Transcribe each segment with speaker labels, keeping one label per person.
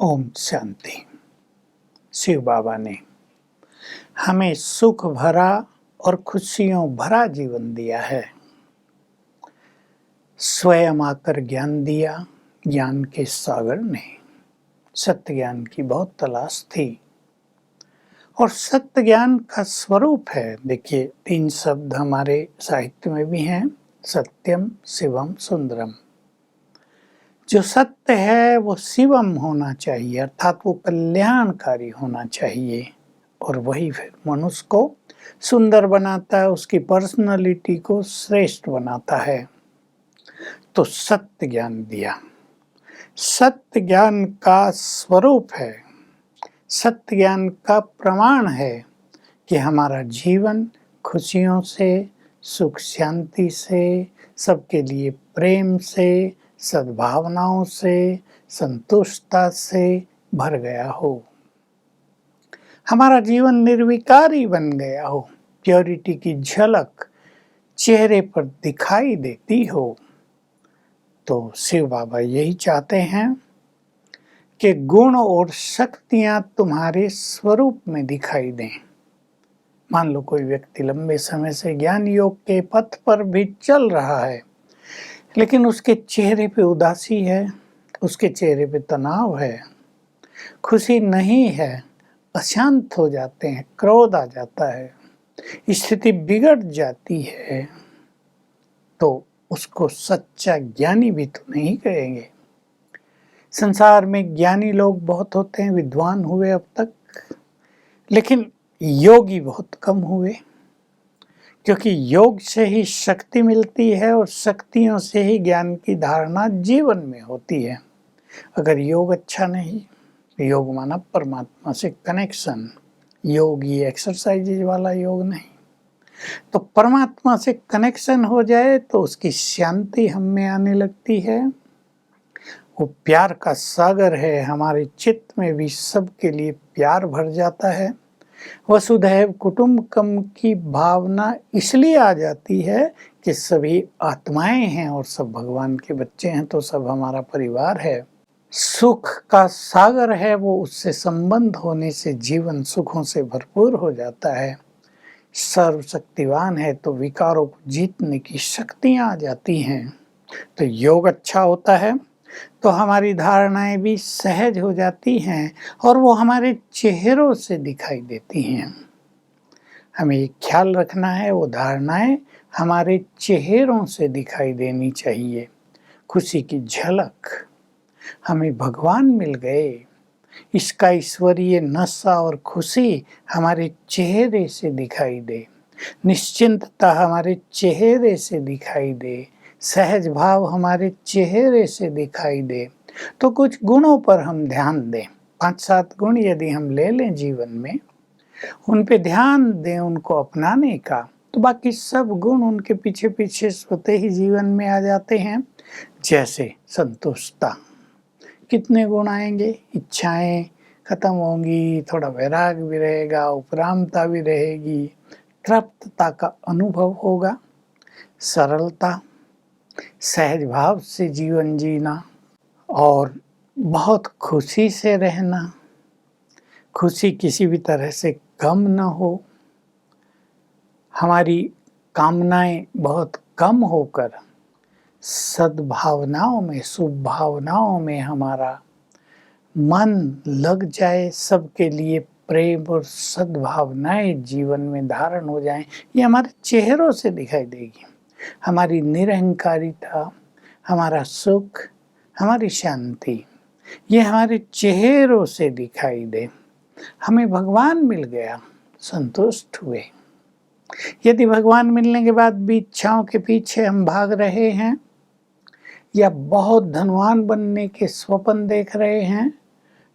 Speaker 1: ओम शांति। शिव बाबा ने हमें सुख भरा और खुशियों भरा जीवन दिया है। स्वयं आकर ज्ञान दिया। ज्ञान के सागर ने सत्य ज्ञान की बहुत तलाश थी और सत्य ज्ञान का स्वरूप है। देखिए, 3 शब्द हमारे साहित्य में भी हैं, सत्यम, शिवम, सुंदरम। जो सत्य है वो शिवम होना चाहिए, अर्थात वो कल्याणकारी होना चाहिए, और वही फिर मनुष्य को सुंदर बनाता है, उसकी पर्सनालिटी को श्रेष्ठ बनाता है। तो सत्य ज्ञान दिया। सत्य ज्ञान का स्वरूप है, सत्य ज्ञान का प्रमाण है कि हमारा जीवन खुशियों से, सुख शांति से, सबके लिए प्रेम से, सद्भावनाओं से, संतुष्टता से भर गया हो। हमारा जीवन निर्विकारी बन गया हो, प्योरिटी की झलक चेहरे पर दिखाई देती हो। तो शिव बाबा यही चाहते हैं कि गुण और शक्तियां तुम्हारे स्वरूप में दिखाई दें। मान लो कोई व्यक्ति लंबे समय से ज्ञान योग के पथ पर भी चल रहा है, लेकिन उसके चेहरे पे उदासी है, उसके चेहरे पे तनाव है, खुशी नहीं है, अशांत हो जाते हैं, क्रोध आ जाता है, स्थिति बिगड़ जाती है, तो उसको सच्चा ज्ञानी भी तो नहीं कहेंगे। संसार में ज्ञानी लोग बहुत होते हैं, विद्वान हुए अब तक, लेकिन योगी बहुत कम हुए, क्योंकि योग से ही शक्ति मिलती है और शक्तियों से ही ज्ञान की धारणा जीवन में होती है। अगर योग अच्छा नहीं, योग माना परमात्मा से कनेक्शन, योग ये एक्सरसाइज वाला योग नहीं, तो परमात्मा से कनेक्शन हो जाए तो उसकी शांति हम में आने लगती है। वो प्यार का सागर है, हमारे चित्त में भी सबके लिए प्यार भर जाता है। वसुधैव कुटुंबकम की भावना इसलिए आ जाती है कि सभी आत्माएं हैं और सब भगवान के बच्चे हैं, तो सब हमारा परिवार है। सुख का सागर है, वो उससे संबंध होने से जीवन सुखों से भरपूर हो जाता है। सर्वशक्तिवान है तो विकारों को जीतने की शक्तियां आ जाती हैं। तो योग अच्छा होता है तो हमारी धारणाएं भी सहज हो जाती हैं और वो हमारे चेहरों से दिखाई देती हैं। हमें ये ख्याल रखना है, वो धारणाएं हमारे चेहरों से दिखाई देनी चाहिए। खुशी की झलक, हमें भगवान मिल गए, इसका ईश्वरीय नशा और खुशी हमारे चेहरे से दिखाई दे, निश्चिंतता हमारे चेहरे से दिखाई दे, सहज भाव हमारे चेहरे से दिखाई दे। तो कुछ गुणों पर हम ध्यान दें, 5-7 गुण यदि हम ले लें जीवन में, उन पे ध्यान दें, उनको अपनाने का, तो बाकी सब गुण उनके पीछे पीछे स्वतः ही जीवन में आ जाते हैं। जैसे संतुष्टता, कितने गुण आएंगे, इच्छाएं खत्म होंगी, थोड़ा वैराग भी रहेगा, उपरामता भी रहेगी, तृप्तता का अनुभव होगा, सरलता, सहज भाव से जीवन जीना और बहुत खुशी से रहना, खुशी किसी भी तरह से कम न हो, हमारी कामनाएं बहुत कम होकर सद्भावनाओं में, शुभ भावनाओं में हमारा मन लग जाए, सबके लिए प्रेम और सद्भावनाएं जीवन में धारण हो जाएं, ये हमारे चेहरों से दिखाई देगी। हमारी निरहंकारिता, हमारा सुख, हमारी शांति, ये हमारे चेहरों से दिखाई दे। हमें भगवान मिल गया, संतुष्ट हुए। यदि भगवान मिलने के बाद भी इच्छाओं के पीछे हम भाग रहे हैं या बहुत धनवान बनने के स्वप्न देख रहे हैं,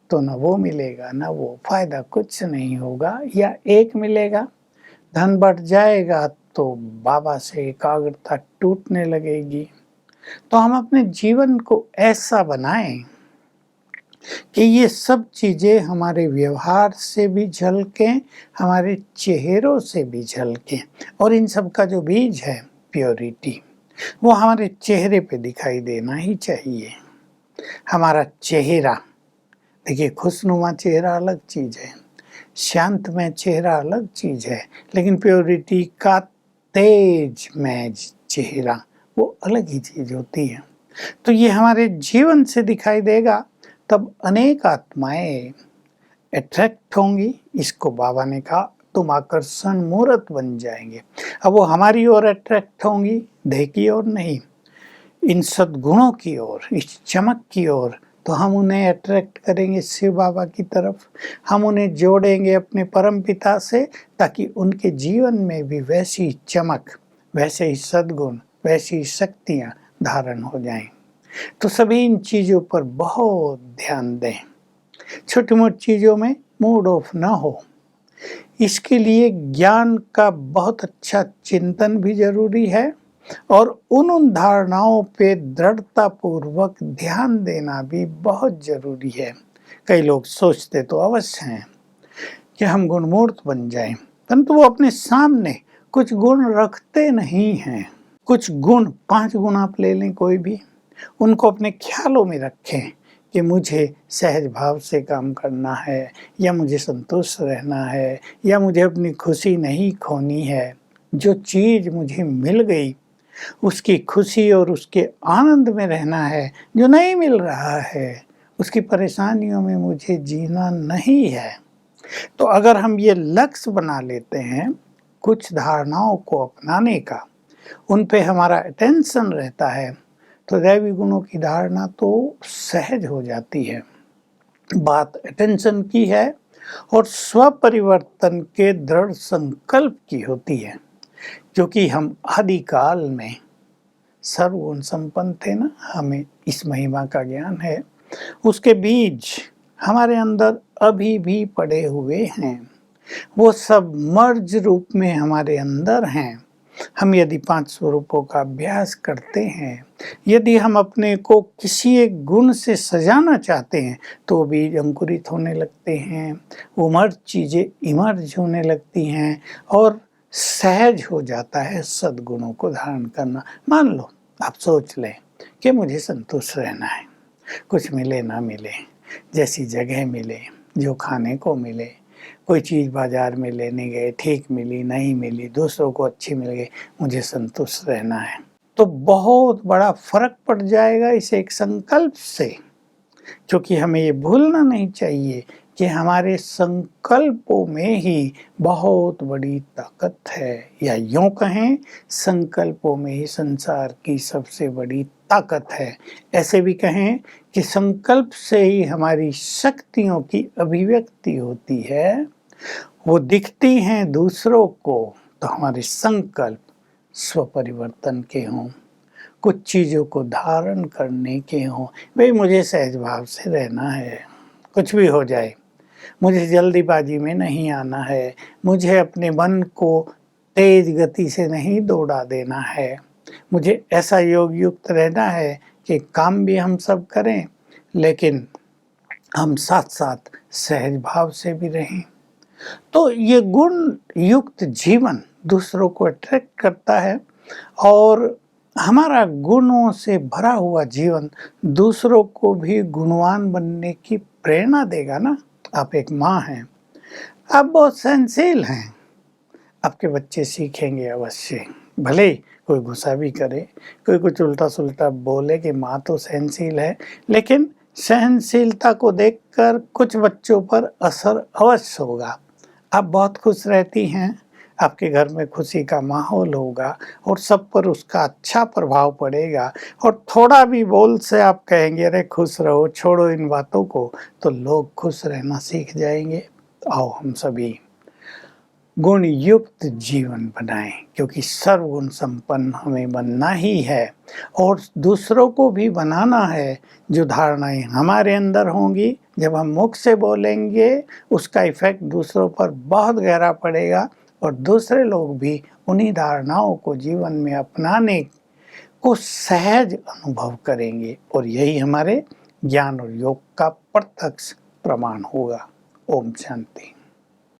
Speaker 1: तो न वो मिलेगा न वो, फायदा कुछ नहीं होगा। या एक मिलेगा, धन बढ़ जाएगा तो बाबा से एकाग्रता टूटने लगेगी। तो हम अपने जीवन को ऐसा बनाएं कि ये सब चीजें हमारे व्यवहार से भी झलकें, हमारे चेहरों से भी झलकें, और इन सब का जो बीज है प्योरिटी, वो हमारे चेहरे पे दिखाई देना ही चाहिए। हमारा चेहरा देखिए, खुशनुमा चेहरा अलग चीज़ है, शांतमय चेहरा अलग चीज़ है, लेकिन प्योरिटी का तेजमय चेहरा वो अलग ही चीज़ होती है। तो ये हमारे जीवन से दिखाई देगा, तब अनेक आत्माएँ अट्रैक्ट होंगी। इसको बाबा ने कहा तुम आकर्षण मूर्त बन जाएंगे। अब वो हमारी ओर अट्रैक्ट होंगी, देह की ओर नहीं, इन सद्गुणों की ओर, इस चमक की ओर। तो हम उन्हें अट्रैक्ट करेंगे शिव बाबा की तरफ, हम उन्हें जोड़ेंगे अपने परम पिता से, ताकि उनके जीवन में भी वैसी चमक, वैसे ही सद्गुण, वैसी शक्तियाँ धारण हो जाएं। तो सभी इन चीज़ों पर बहुत ध्यान दें, छोटी मोटी चीज़ों में मूड ऑफ ना हो। इसके लिए ज्ञान का बहुत अच्छा चिंतन भी जरूरी है, और उन धारणाओं पे दृढ़ता पूर्वक ध्यान देना भी बहुत जरूरी है। कई लोग सोचते तो अवश्य हैं कि हम गुणमूर्त बन जाएं, परंतु वो अपने सामने कुछ गुण रखते नहीं हैं। कुछ गुण, 5 गुण आप ले लें कोई भी, उनको अपने ख्यालों में रखें कि मुझे सहज भाव से काम करना है, या मुझे संतुष्ट रहना है, या मुझे अपनी खुशी नहीं खोनी है। जो चीज़ मुझे मिल गई उसकी खुशी और उसके आनंद में रहना है। जो नहीं मिल रहा है उसकी परेशानियों में मुझे जीना नहीं है। तो अगर हम ये लक्ष्य बना लेते हैं कुछ धारणाओं को अपनाने का, उन पे हमारा अटेंशन रहता है, तो दैवी गुणों की धारणा तो सहज हो जाती है। बात अटेंशन की है और स्व परिवर्तन के दृढ़ संकल्प की होती है, क्योंकि हम आदिकाल में सर्वगुण संपन्न थे ना, हमें इस महिमा का ज्ञान है। उसके बीज हमारे अंदर अभी भी पड़े हुए हैं, वो सब मर्ज रूप में हमारे अंदर हैं। हम यदि 5 स्वरूपों का अभ्यास करते हैं, यदि हम अपने को किसी एक गुण से सजाना चाहते हैं, तो बीज अंकुरित होने लगते हैं, वो मर्ज चीज़ें इमर्ज होने लगती हैं, और सहज हो जाता है सद्गुणों को धारण करना। मान लो आप सोच लें कि मुझे संतुष्ट रहना है, कुछ मिले ना मिले, जैसी जगह मिले, जो खाने को मिले, कोई चीज़ बाजार में लेने गए, ठीक मिली नहीं मिली, दूसरों को अच्छी मिल गई, मुझे संतुष्ट रहना है। तो बहुत बड़ा फर्क पड़ जाएगा इस एक संकल्प से, क्योंकि हमें ये भूलना नहीं चाहिए कि हमारे संकल्पों में ही बहुत बड़ी ताकत है, या यूं कहें संकल्पों में ही संसार की सबसे बड़ी ताकत है। ऐसे भी कहें कि संकल्प से ही हमारी शक्तियों की अभिव्यक्ति होती है, वो दिखती हैं दूसरों को। तो हमारे संकल्प स्व परिवर्तन के हों, कुछ चीज़ों को धारण करने के हों। भाई मुझे सहज भाव से रहना है, कुछ भी हो जाए, मुझे जल्दीबाजी में नहीं आना है, मुझे अपने मन को तेज गति से नहीं दौड़ा देना है, मुझे ऐसा योग युक्त रहना है कि काम भी हम सब करें, लेकिन हम साथ साथ सहज भाव से भी रहें। तो ये गुण युक्त जीवन दूसरों को अट्रैक्ट करता है, और हमारा गुणों से भरा हुआ जीवन दूसरों को भी गुणवान बनने की प्रेरणा देगा ना। आप एक माँ हैं, आप बहुत सहनशील हैं, आपके बच्चे सीखेंगे अवश्य। भले कोई गुस्सा भी करे, कोई कुछ उल्टा सुल्टा बोले कि माँ तो सहनशील है, लेकिन सहनशीलता को देखकर कुछ बच्चों पर असर अवश्य होगा। आप बहुत खुश रहती हैं, आपके घर में खुशी का माहौल होगा, और सब पर उसका अच्छा प्रभाव पड़ेगा। और थोड़ा भी बोल से आप कहेंगे अरे खुश रहो, छोड़ो इन बातों को, तो लोग खुश रहना सीख जाएंगे। आओ हम सभी गुण युक्त जीवन बनाएं, क्योंकि सर्वगुण संपन्न हमें बनना ही है, और दूसरों को भी बनाना है। जो धारणाएं हमारे अंदर होंगी, जब हम मुख से बोलेंगे, उसका इफेक्ट दूसरों पर बहुत गहरा पड़ेगा, और दूसरे लोग भी उन्हीं धारणाओं को जीवन में अपनाने को सहज अनुभव करेंगे, और यही हमारे ज्ञान और योग का प्रत्यक्ष प्रमाण होगा। ओम शांति।